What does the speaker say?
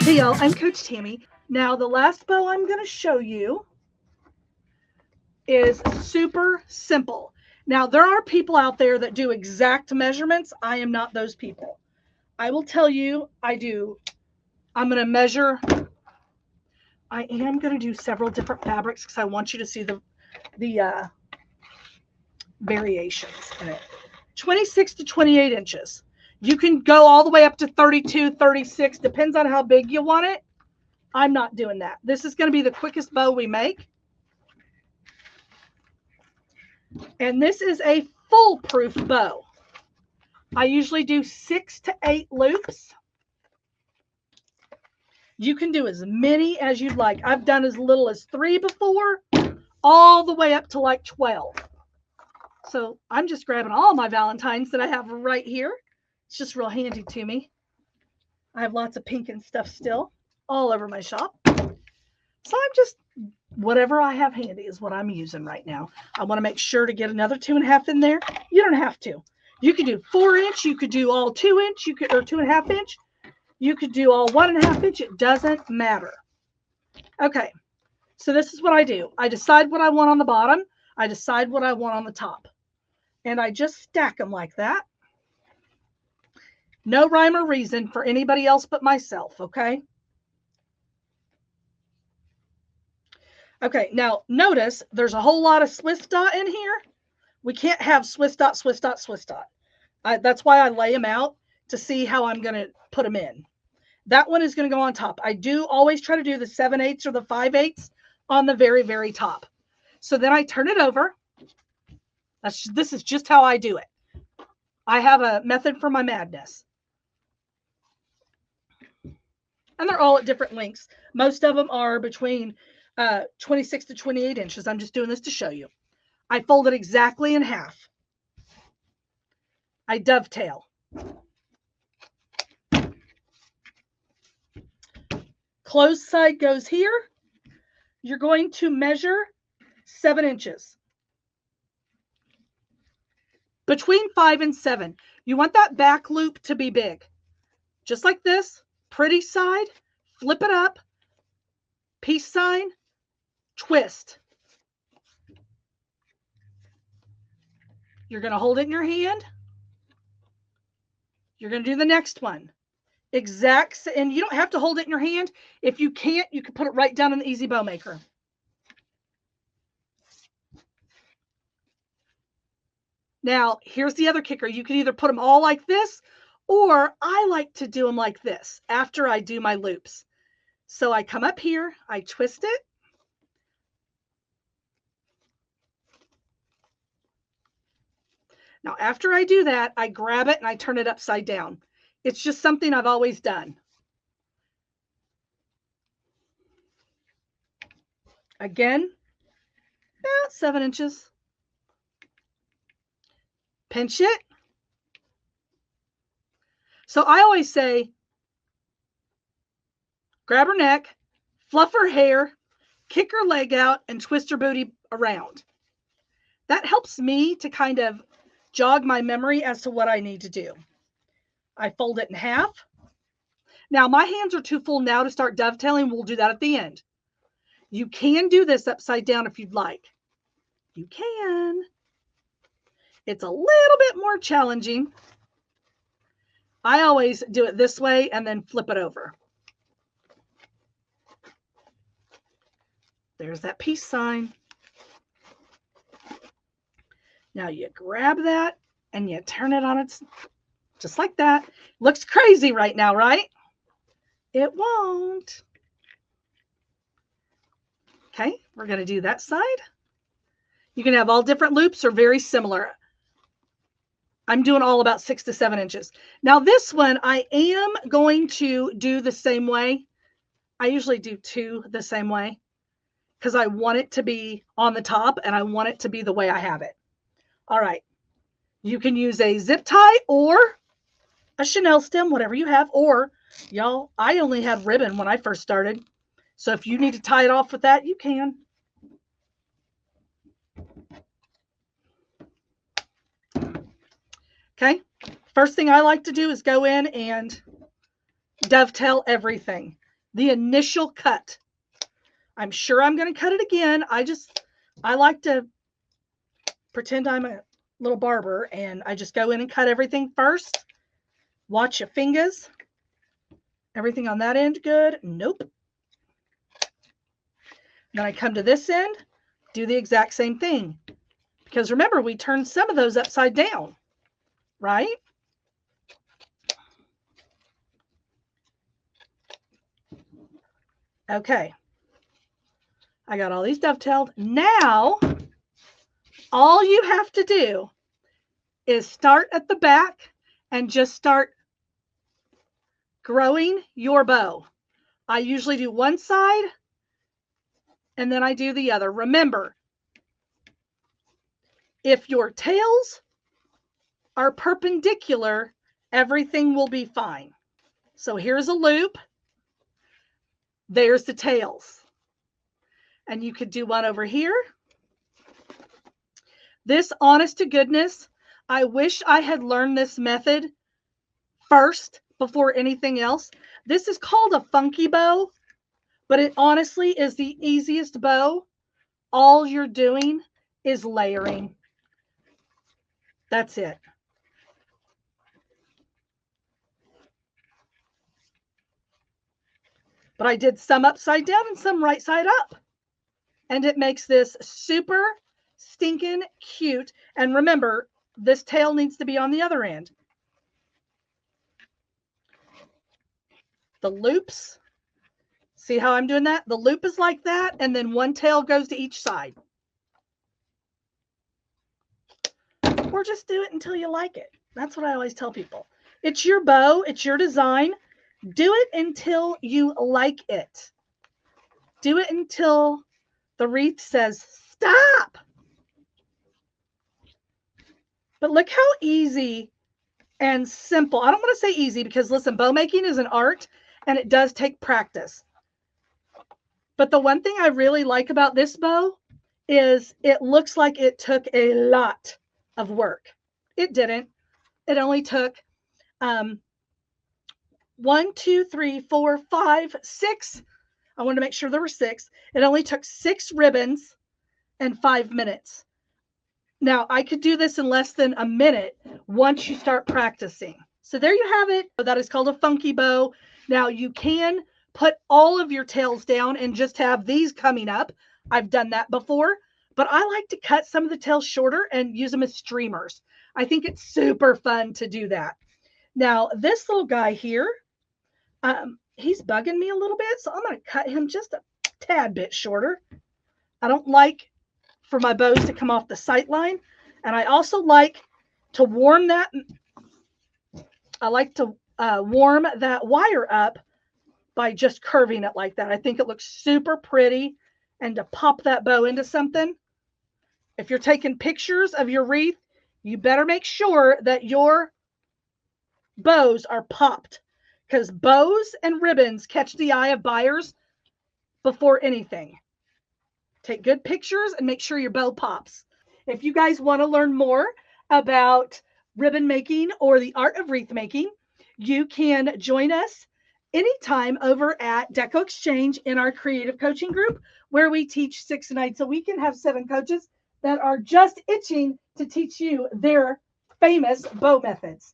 Hey y'all, I'm Coach Tammy. Now the last bow I'm going to show you is super simple. Now there are people out there that do exact measurements. I am not those people. I will tell you, I'm going to measure. I am going to do several different fabrics because I want you to see the variations in it. 26 to 28 inches. You can go all the way up to 32, 36, depends on how big you want it. I'm not doing that. This is going to be the quickest bow we make. And this is a foolproof bow. I usually do 6 to 8 loops. You can do as many as you'd like. I've done as little as 3 before, all the way up to like 12. So I'm just grabbing all my Valentines that I have right here. It's just real handy to me. I have lots of pink and stuff still all over my shop. So I'm just, whatever I have handy is what I'm using right now. I want to make sure to get another 2.5 in there. You don't have to. You could do 4 inch. You could do all 2 inch. You could, or 2.5 inch. You could do all 1.5 inch. It doesn't matter. Okay. So this is what I do. I decide what I want on the bottom. I decide what I want on the top. And I just stack them like that. No rhyme or reason for anybody else but myself, okay? Okay, now notice there's a whole lot of Swiss dot in here. We can't have Swiss dot, Swiss dot, Swiss dot. That's why I lay them out to see how I'm going to put them in. That one is going to go on top. I do always try to do the 7/8 or the 5/8 on the very, very top. So then I turn it over. This is just how I do it. I have a method for my madness. And they're all at different lengths. Most of them are between 26 to 28 inches. I'm just doing this to show you. I fold it exactly in half. I dovetail. Closed side goes here. You're going to measure 7 inches. Between 5 and 7. You want that back loop to be big. Just like this. Pretty side. Flip it up. Peace sign. Twist. You're going to hold it in your hand. You're going to do the next one. Exact, and you don't have to hold it in your hand. If you can't, you can put it right down in the Easy Bow Maker. Now, here's the other kicker. You can either put them all like this, or I like to do them like this after I do my loops. So I come up here, I twist it. Now, after I do that, I grab it and I turn it upside down. It's just something I've always done. Again, about 7 inches. Pinch it. So I always say, grab her neck, fluff her hair, kick her leg out, and twist her booty around. That helps me to kind of jog my memory as to what I need to do. I fold it in half. Now, my hands are too full now to start dovetailing. We'll do that at the end. You can do this upside down if you'd like. You can. It's a little bit more challenging. I always do it this way and then flip it over. There's that peace sign. Now you grab that and you turn it on its, just like that. Looks crazy right now, right? It won't. Okay, we're going to do that side. You can have all different loops or very similar. I'm doing all about 6 to 7 inches. Now this one, I am going to do the same way. I usually do 2 the same way because I want it to be on the top and I want it to be the way I have it. All right. You can use a zip tie or a Chanel stem, whatever you have, or y'all, I only had ribbon when I first started. So if you need to tie it off with that, you can. Okay. First thing I like to do is go in and dovetail everything. the initial cut. I'm sure I'm going to cut it again. I like to pretend I'm a little barber, and I just go in and cut everything first. Watch your fingers. Everything on that end good? Nope. Then I come to this end, do the exact same thing. Because remember, we turned some of those upside down, right? Okay. I got all these dovetailed. Now, all you have to do is start at the back and just start growing your bow. I usually do one side and then I do the other. Remember, if your tails are perpendicular, everything will be fine. So here's a loop. There's the tails. And you could do one over here. This, honest to goodness, I wish I had learned this method first before anything else. This is called a funky bow, but it honestly is the easiest bow. All you're doing is layering. That's it. But I did some upside down and some right side up. And it makes this super stinking cute. And remember, this tail needs to be on the other end. The loops, see how I'm doing that? The loop is like that, and then one tail goes to each side. Or just do it until you like it. That's what I always tell people. It's your bow, it's your design. Do it until you like it. Do it until the wreath says, stop. But look how easy and simple. I don't want to say easy because, listen, bow making is an art and it does take practice. But the one thing I really like about this bow is it looks like it took a lot of work. It didn't. It only took 1, 2, 3, 4, 5, 6. I wanted to make sure there were 6. It only took 6 ribbons and 5 minutes. Now, I could do this in less than a minute once you start practicing. So there you have it. That is called a funky bow. Now, you can put all of your tails down and just have these coming up. I've done that before, but I like to cut some of the tails shorter and use them as streamers. I think it's super fun to do that. Now, this little guy here, he's bugging me a little bit, so I'm going to cut him just a tad bit shorter. I don't like for my bows to come off the sight line, and I also like to warm that. I like to warm that wire up by just curving it like that. I think it looks super pretty, and to pop that bow into something. If you're taking pictures of your wreath, you better make sure that your bows are popped, because bows and ribbons catch the eye of buyers before anything. Take good pictures and make sure your bow pops. If you guys want to learn more about ribbon making or the art of wreath making, you can join us anytime over at Deco Exchange in our creative coaching group, where we teach 6 nights a week and have 7 coaches that are just itching to teach you their famous bow methods.